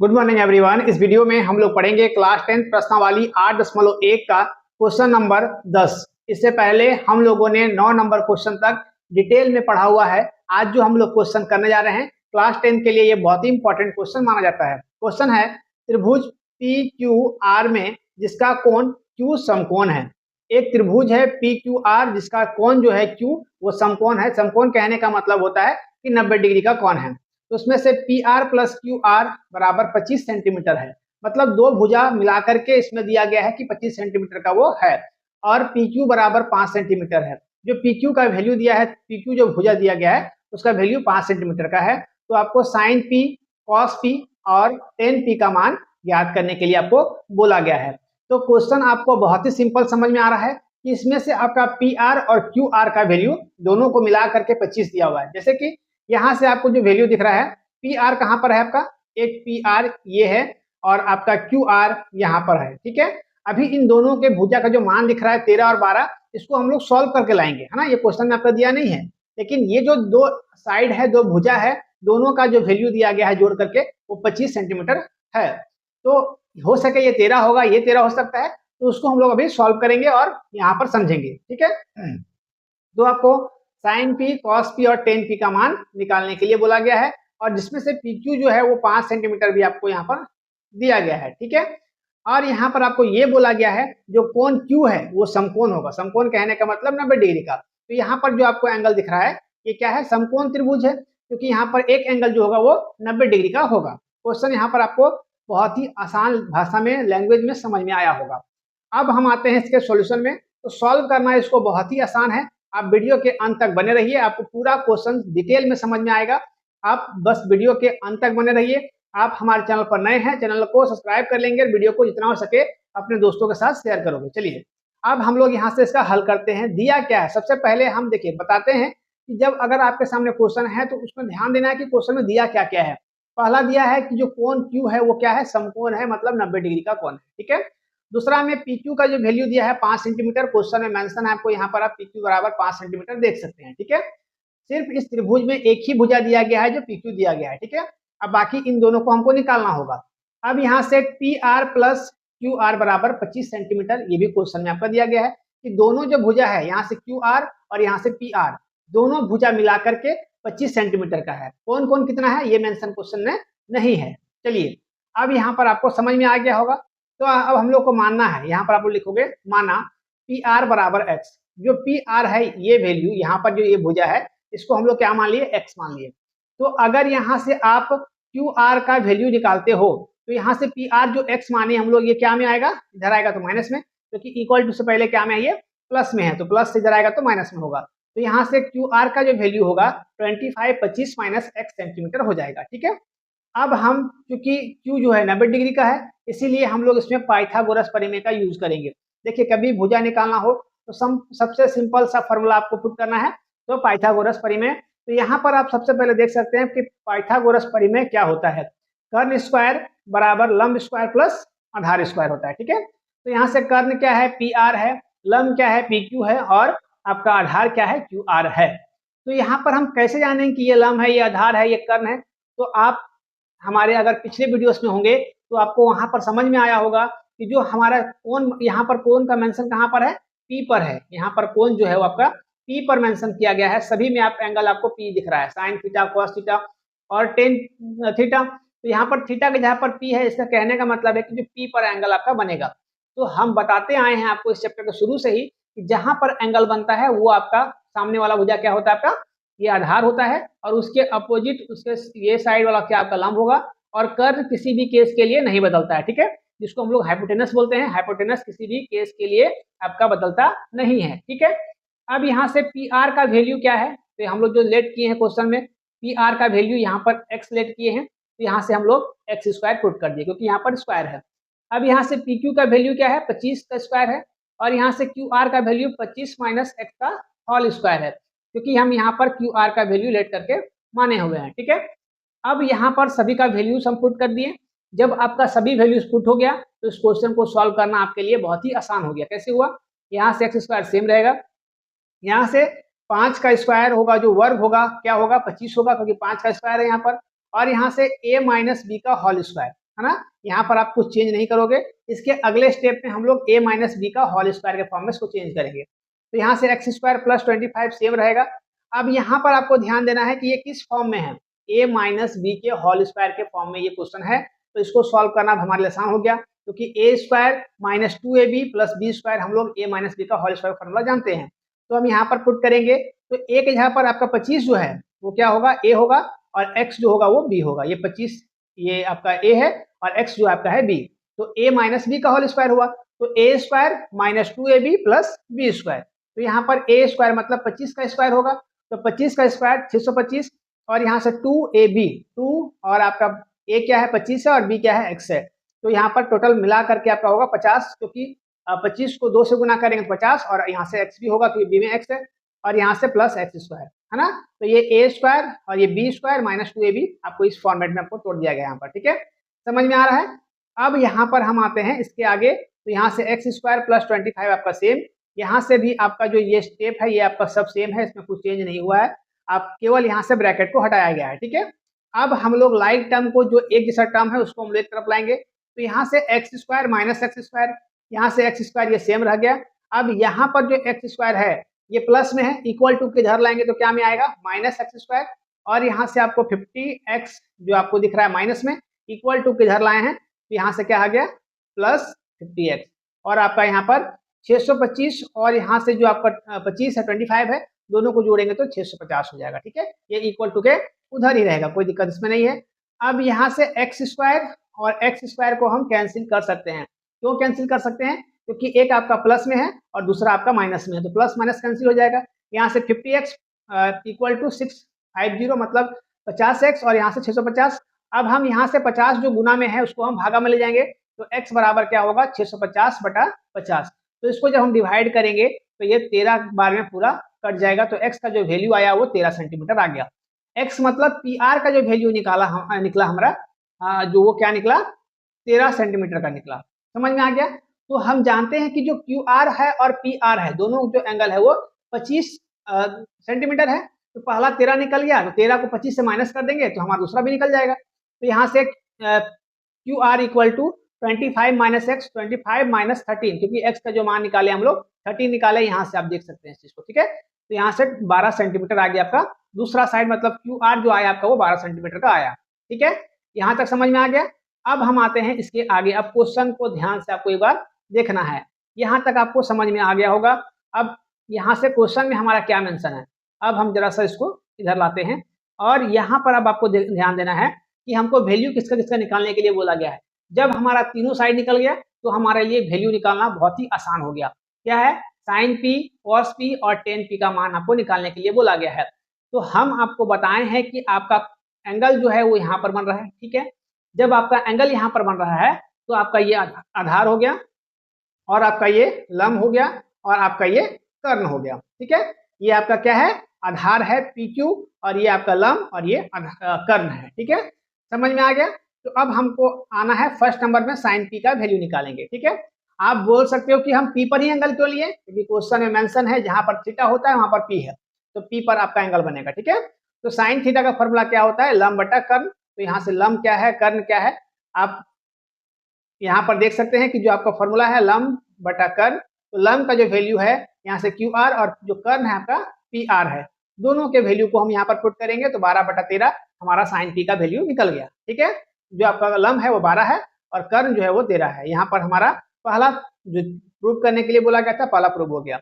Good morning everyone. इस video में हम लोग पढ़ेंगे क्लास 10 प्रश्नावली 8.1 का क्वेश्चन नंबर 10। इससे पहले हम लोगों ने 9 नंबर क्वेश्चन तक डिटेल में पढ़ा हुआ है। आज जो हम लोग क्वेश्चन करने जा रहे हैं क्लास 10 के लिए ये बहुत ही इंपॉर्टेंट क्वेश्चन माना जाता है। क्वेश्चन है त्रिभुज पी क्यू आर में जिसका कोण क्यू समकोण है। एक त्रिभुज है पी क्यू आर जिसका कोण जो है क्यू वो समकोण है। समकोण कहने का मतलब होता है कि 90 डिग्री का कोण है। तो उसमें से P R plus Q R बराबर 25 सेंटीमीटर है। मतलब दो भुजा मिलाकर के इसमें दिया गया है कि 25 सेंटीमीटर का वो है। और पी क्यू बराबर 5 सेंटीमीटर है। जो पी क्यू का वैल्यू दिया है, पी क्यू जो भुजा दिया गया है उसका वैल्यू 5 सेंटीमीटर का है। तो आपको साइन पी, कॉस पी और टेन पी का मान याद करने के लिए आपको बोला गया है। तो क्वेश्चन आपको बहुत ही सिंपल समझ में आ रहा है कि इसमें से आपका पी आर और क्यू आर का वैल्यू दोनों को मिला करके 25 दिया हुआ है। जैसे कि यहाँ से आपको जो वैल्यू दिख रहा है, पी आर कहाँ पर है आपका, एक पी आर ये है और आपका क्यू आर यहाँ पर है। ठीक है, अभी इन दोनों के भुजा का जो मान दिख रहा है 13 और 12, इसको हम लोग सॉल्व करके लाएंगे, है ना। ये क्वेश्चन में आपका दिया नहीं है, लेकिन ये जो दो साइड है, दो भुजा है, दोनों का जो वैल्यू दिया गया है जोड़ करके वो 25 सेंटीमीटर है। तो हो सके ये 13 होगा, ये 13 हो सकता है। तो उसको हम लोग अभी सॉल्व करेंगे और यहाँ पर समझेंगे। ठीक है, तो आपको साइन पी, कॉस पी और टेन पी का मान निकालने के लिए बोला गया है। और जिसमें से पी क्यू जो है वो 5 सेंटीमीटर भी आपको यहाँ पर दिया गया है। ठीक है, और यहाँ पर आपको ये बोला गया है जो कोण क्यू है वो समकोण होगा। समकोण कहने का मतलब 90 डिग्री का। तो यहाँ पर जो आपको एंगल दिख रहा है ये क्या है, समकोण त्रिभुज है, क्योंकि यहाँ पर एक एंगल जो होगा वो 90 डिग्री का होगा। क्वेश्चन यहाँ पर आपको बहुत ही आसान भाषा में, लैंग्वेज में समझ में आया होगा। अब हम आते हैं इसके सॉल्यूशन में। तो सॉल्व करना इसको बहुत ही आसान है। आप वीडियो के अंत तक बने रहिए, आपको पूरा क्वेश्चन डिटेल में समझ में आएगा। आप बस वीडियो के अंत तक बने रहिए। आप हमारे चैनल पर नए हैं, चैनल को सब्सक्राइब कर लेंगे, वीडियो को जितना हो सके अपने दोस्तों के साथ शेयर करोगे। चलिए अब हम लोग यहाँ से इसका हल करते हैं। दिया क्या है, सबसे पहले हम देखिए बताते हैं कि जब अगर आपके सामने क्वेश्चन है तो उसमें ध्यान देना है कि क्वेश्चन में दिया क्या क्या है। पहला दिया है कि जो कोण क्यू है वो क्या है, समकोण है, मतलब 90 डिग्री का कोण है। ठीक है, दूसरा में पी क्यू का जो वैल्यू दिया है 5 सेंटीमीटर, क्वेश्चन में मेंशन है आपको, यहाँ पर आप पी क्यू बराबर 5 सेंटीमीटर देख सकते हैं। ठीक है, सिर्फ इस त्रिभुज में एक ही भुजा दिया गया है जो पी क्यू दिया गया है। ठीक है, अब बाकी इन दोनों को हमको निकालना होगा। अब यहाँ से P R plus Q R बराबर 25 सेंटीमीटर, ये भी क्वेश्चन में आपका दिया गया है कि दोनों जो भुजा है यहाँ से क्यू आर और यहाँ से पी आर, दोनों भुजा मिलाकर के 25 सेंटीमीटर का है। कौन कौन कितना है ये मेंशन क्वेश्चन में नहीं है। चलिए अब यहाँ पर आपको समझ में आ गया होगा। तो अब हम लोग को मानना है, यहाँ पर आप लोग लिखोगे माना पी आर बराबर एक्स। जो पी आर है ये वैल्यू, यहाँ पर जो ये भुजा है इसको हम लोग क्या मान लिए, एक्स मान लिए। तो अगर यहाँ से आप क्यू आर का वैल्यू निकालते हो तो यहाँ से पी आर जो एक्स माने हम लोग, ये क्या में आएगा, इधर आएगा तो माइनस में, क्योंकि इक्वल टू से पहले क्या में है, ये प्लस में है, तो प्लस से इधर आएगा तो माइनस में होगा। तो यहाँ से क्यू आर का जो वैल्यू होगा 25 माइनस एक्स सेंटीमीटर हो जाएगा। ठीक है, अब हम चूंकि क्यू जो है 90 डिग्री का है, इसीलिए हम लोग इसमें पाइथागोरस प्रमेय का यूज करेंगे। देखिए कभी भुजा निकालना हो तो सबसे सिंपल सा फॉर्मूला आपको पुट करना है, तो पाइथागोरस प्रमेय। तो यहाँ पर आप सबसे पहले देख सकते हैं कि पाइथागोरस प्रमेय क्या होता है, कर्ण स्क्वायर बराबर लंब स्क्वायर प्लस आधार स्क्वायर होता है। ठीक है, तो यहाँ से कर्ण क्या है, पी आर है, लंब क्या है, पी क्यू है, और आपका आधार क्या है, क्यू आर है। तो यहाँ पर हम कैसे जानेंगे कि ये लंब है, ये आधार है, ये कर्ण है। तो आप हमारे अगर पिछले वीडियोस में होंगे तो आपको वहां पर समझ में आया होगा कि जो हमारा कोण, यहाँ पर कोण का मेंशन कहाँ पर है, पी पर है। यहाँ पर कोण जो है वो आपका पी पर मेंशन किया गया है। सभी में आप एंगल आपको पी दिख रहा है, साइन थीटा, कॉस थीटा और टेन थीटा। तो यहाँ पर थीटा के जहाँ पर पी है, इसका कहने का मतलब है कि जो पी पर एंगल आपका बनेगा। तो हम बताते आए हैं आपको इस चैप्टर के शुरू से ही कि जहां पर एंगल बनता है वो आपका सामने वाला भुजा क्या होता है, आपका ये आधार होता है, और उसके अपोजिट उसके ये साइड वाला क्या आपका लंब होगा। और कर्ण किसी भी केस के लिए नहीं बदलता है। ठीक है, जिसको हम लोग हाइपोटेनस बोलते हैं, हाइपोटेनस किसी भी केस के लिए आपका बदलता नहीं है। ठीक है, अब यहाँ से पी आर का वैल्यू क्या है, तो हम लोग जो लेट किए हैं क्वेश्चन में, पी आर का वैल्यू यहाँ पर एक्स लेट किए हैं, तो यहाँ से हम लोग एक्स स्क्वायर पुट कर दिए क्योंकि यहाँ पर स्क्वायर है। अब यहाँ से पी क्यू का वैल्यू क्या है, 25 का स्क्वायर है, और यहाँ से क्यू आर का वैल्यू 25 माइनस एक्स का होल स्क्वायर है, क्योंकि हम यहाँ पर क्यू आर का वैल्यू लेट करके माने हुए हैं। ठीक है, अब यहाँ पर सभी का वैल्यूज हम पुट कर दिए। जब आपका सभी वैल्यूज पुट हो गया तो इस क्वेश्चन को सॉल्व करना आपके लिए बहुत ही आसान हो गया। कैसे हुआ, यहाँ से एक्स स्क्वायर सेम रहेगा, यहाँ से 5 का स्क्वायर होगा, जो वर्ग होगा क्या होगा, 25 होगा, क्योंकि 5 का स्क्वायर है यहाँ पर, और यहाँ से a माइनस बी का होल स्क्वायर। है ना। यहाँ पर आप कुछ चेंज नहीं करोगे। इसके अगले स्टेप में हम लोग a माइनस बी का होल स्क्वायर के फॉर्म में इसको चेंज करेंगे। तो यहाँ से एक्स स्क्वायर प्लस 25 सेम रहेगा। अब यहाँ पर आपको ध्यान देना है कि ये किस फॉर्म में है, a माइनस बी के होल स्क्वायर के फॉर्म में ये क्वेश्चन है। तो इसको सॉल्व करना हमारे लिए आसान हो गया, क्योंकि a square minus 2ab plus b square हम लोग a माइनस बी का होल स्क्वायर फॉर्मूला जानते हैं। तो हम यहाँ पर पुट करेंगे। तो a के यहाँ पर आपका 25 जो है वो क्या होगा, a होगा, और x जो होगा वो b होगा। ये 25 ये आपका a है और x जो आपका है b। तो a माइनस बी का होल स्क्वायर हुआ, तो a square minus 2ab plus b square. तो यहाँ पर a स्क्वायर मतलब 25 का स्क्वायर होगा, तो 25 का स्क्वायर 625, और यहाँ से 2ab 2 और आपका a क्या है 25 है और b क्या है x है। तो यहाँ पर टोटल मिला करके आपका होगा 50, क्योंकि 25 को 2 से गुना करेंगे तो 50, और यहाँ से x भी होगा क्योंकि b में x है, और यहाँ से प्लस एक्स स्क्वायर, है ना। तो ये a स्क्वायर और ये b स्क्वायर माइनस 2ab आपको इस फॉर्मेट में आपको तोड़ दिया गया यहाँ पर, ठीक है, समझ में आ रहा है। अब यहाँ पर हम आते हैं इसके आगे। तो यहाँ से एक्स स्क्वायर प्लस 25 आपका सेम, यहाँ से भी आपका जो ये स्टेप है ये आपका सब सेम है, इसमें कुछ चेंज नहीं हुआ है, आप केवल यहाँ से ब्रैकेट को हटाया गया है, ठीक है। अब हम लोग लाइक टर्म को, जो एक जैसा टर्म है उसको हम लोग एक तरफ लाएंगे। तो यहाँ से x square minus x square, यहाँ से एक्स स्क्वायर ये सेम रह गया। अब यहाँ पर जो एक्स स्क्वायर है ये प्लस में है, इक्वल टू के इधर लाएंगे तो क्या में आएगा माइनस एक्स स्क्वायर, और यहाँ से आपको 50x जो आपको दिख रहा है माइनस में, इक्वल टू के इधर लाए हैं तो यहाँ से क्या आ गया प्लस 50x, और आपका यहाँ पर 625 और यहाँ से जो आपका 25 है 25 है, दोनों को जोड़ेंगे तो 650 हो जाएगा, ठीक है। ये इक्वल टू के उधर ही रहेगा, कोई दिक्कत इसमें नहीं है। अब यहाँ से एक्स स्क्वायर और एक्स स्क्वायर को हम कैंसिल कर सकते हैं। क्यों कैंसिल कर सकते हैं, क्योंकि एक आपका प्लस में है और दूसरा आपका माइनस में है, तो प्लस माइनस कैंसिल हो जाएगा। यहाँ से 50x इक्वल टू 650 मतलब 50x, और यहाँ से 650। अब हम यहाँ से 50 जो गुना में है उसको हम भागा में ले जाएंगे, तो x बराबर क्या होगा 650 बटा 50। तो इसको जब हम डिवाइड करेंगे तो ये 13 बार में पूरा कट जाएगा। तो x का जो वैल्यू आया वो 13 सेंटीमीटर आ गया। x मतलब PR का जो वैल्यू निकला हमारा, जो वो क्या निकला 13 सेंटीमीटर का निकला। समझ में आ गया। तो हम जानते हैं कि जो QR है और PR है दोनों जो एंगल है वो 25 सेंटीमीटर है। तो पहला 13 निकल गया, तो 13 को 25 से माइनस कर देंगे तो हमारा दूसरा भी निकल जाएगा। तो यहाँ से QR equal to 25 minus x 25 minus 13, क्योंकि x का जो मान निकाले हम लोग 13 निकाले, यहाँ से आप देख सकते हैं इस चीज को, ठीक है। तो यहाँ से 12 सेंटीमीटर आ गया आपका दूसरा साइड, मतलब QR जो आया आपका वो 12 सेंटीमीटर का आया, ठीक है। यहाँ तक समझ में आ गया। अब हम आते हैं इसके आगे। अब क्वेश्चन को ध्यान से आपको एक बार देखना है, यहाँ तक आपको समझ में आ गया होगा। अब यहाँ से क्वेश्चन में हमारा क्या मेंशन है, अब हम जरा सा इसको इधर लाते हैं, और यहाँ पर अब आपको ध्यान देना है कि हमको वैल्यू किसका किसका निकालने के लिए बोला गया है। जब हमारा तीनों साइड निकल गया तो हमारे लिए वैल्यू निकालना बहुत ही आसान हो गया। क्या है, साइन पी, कॉस पी और टेन पी का मान आपको निकालने के लिए बोला गया है। तो हम आपको बताए हैं कि आपका एंगल जो है वो यहाँ पर बन रहा है, ठीक है। जब आपका एंगल यहाँ पर बन रहा है तो आपका ये आधार हो गया, और आपका ये लंब हो गया, और आपका ये कर्ण हो गया, ठीक है। ये आपका क्या है, आधार है PQ, और ये आपका लंब और ये कर्ण है, ठीक है, समझ में आ गया। तो अब हमको आना है फर्स्ट नंबर में साइन P का वैल्यू निकालेंगे, ठीक है। आप बोल सकते हो कि हम P पर ही एंगल क्यों लिए, क्योंकि क्वेश्चन में मेंशन है जहां पर थीटा होता है वहां पर P है, तो P पर आपका एंगल बनेगा, ठीक है। तो साइन थीटा का फॉर्मूला क्या होता है, लंब बटा कर्ण। तो यहाँ से लंब क्या है, कर्ण क्या है, आप यहाँ पर देख सकते हैं कि जो आपका फॉर्मूला है लंब बटा कर्ण। तो लंब का जो वैल्यू है यहाँ से QR, और जो कर्ण है आपका PR है, दोनों के वैल्यू को हम यहाँ पर पुट करेंगे तो 12 बटा 13 हमारा साइन P का वैल्यू निकल गया, ठीक है। जो आपका लंब है वो 12 है और कर्ण जो है वो 13 है। यहाँ पर हमारा पहला जो प्रूव करने के लिए बोला गया था पहला प्रूव हो गया।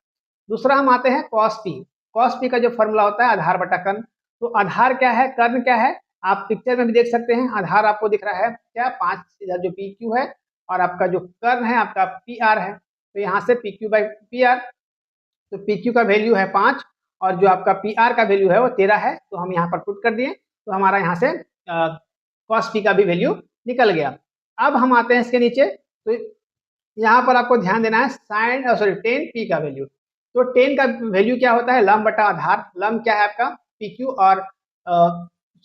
दूसरा हम आते हैं कॉस P। कॉस P का जो फॉर्मूला होता है आधार बटा कर्ण। तो आधार क्या है, कर्ण क्या है, आप पिक्चर में भी देख सकते हैं। आधार आपको दिख रहा है क्या 5, इधर जो PQ है, और आपका जो कर्ण है आपका PR है। तो यहाँ से PQ बाई PR, तो PQ का वैल्यू है 5 और जो आपका PR का वैल्यू है वो 13 है। तो हम यहाँ पर पुट कर दिए, तो हमारा यहाँ से कॉस P का भी वैल्यू निकल गया। अब हम आते हैं इसके नीचे। तो यहाँ पर आपको ध्यान देना है साइन टेन P का वैल्यू। तो 10 का वैल्यू क्या होता है, लंब बटा आधार। लंब क्या है आपका PQ, और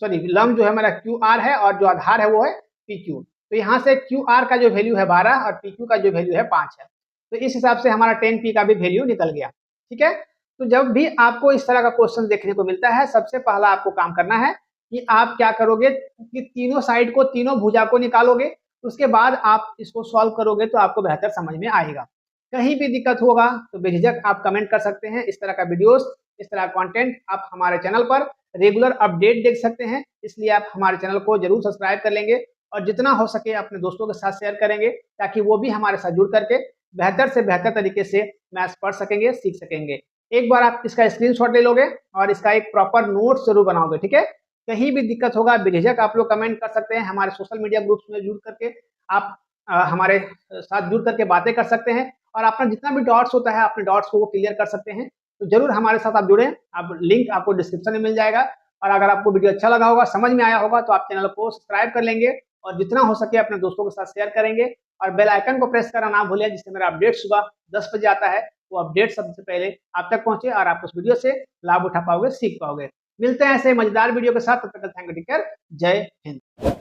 लंब जो है हमारा QR है, और जो आधार है वो है PQ। तो यहाँ से QR का जो वैल्यू है 12 और PQ का जो वैल्यू है 5 है। तो इस हिसाब से हमारा 10P का भी वैल्यू निकल गया, ठीक है। तो जब भी आपको इस तरह का क्वेश्चन देखने को मिलता है, सबसे पहला आपको काम करना है कि आप क्या करोगे कि तीनों साइड को, तीनों भुजा को निकालोगे, उसके बाद आप इसको सॉल्व करोगे तो आपको बेहतर समझ में आएगा। कहीं भी दिक्कत होगा तो बेझिझक आप कमेंट कर सकते हैं। इस तरह का वीडियोस, इस तरह का कंटेंट आप हमारे चैनल पर रेगुलर अपडेट देख सकते हैं, इसलिए आप हमारे चैनल को जरूर सब्सक्राइब कर लेंगे और जितना हो सके अपने दोस्तों के साथ शेयर करेंगे, ताकि वो भी हमारे साथ जुड़ करके बेहतर से बेहतर तरीके से मैथ्स पढ़ सकेंगे, सीख सकेंगे। एक बार आप इसका स्क्रीनशॉट ले लोगे और इसका एक प्रॉपर नोट्स जरूर बनाओगे, ठीक है। कहीं भी दिक्कत होगा बेझिझक आप लोग कमेंट कर सकते हैं। हमारे सोशल मीडिया ग्रुप्स में जुड़ करके आप हमारे साथ जुड़ करके बातें कर सकते हैं और अपना जितना भी डाउट्स होता है अपने डाउट्स को वो क्लियर कर सकते हैं। तो जरूर हमारे साथ आप जुड़ें। आप लिंक आपको डिस्क्रिप्शन में मिल जाएगा और अगर आपको वीडियो अच्छा लगा होगा, समझ में आया होगा, तो आप चैनल को सब्सक्राइब कर लेंगे और जितना हो सके अपने दोस्तों के साथ शेयर करेंगे और बेल आइकन को प्रेस करना ना भूलें, जिससे मेरा अपडेट सुबह 10 बजे आता है। वो अपडेट सबसे पहले आप तक पहुंचे और आप उस वीडियो से लाभ उठा पाओगे, सीख पाओगे। मिलते हैं ऐसे मजेदार वीडियो के साथ, तब तक थैंक यू, टेक केयर, जय हिंद।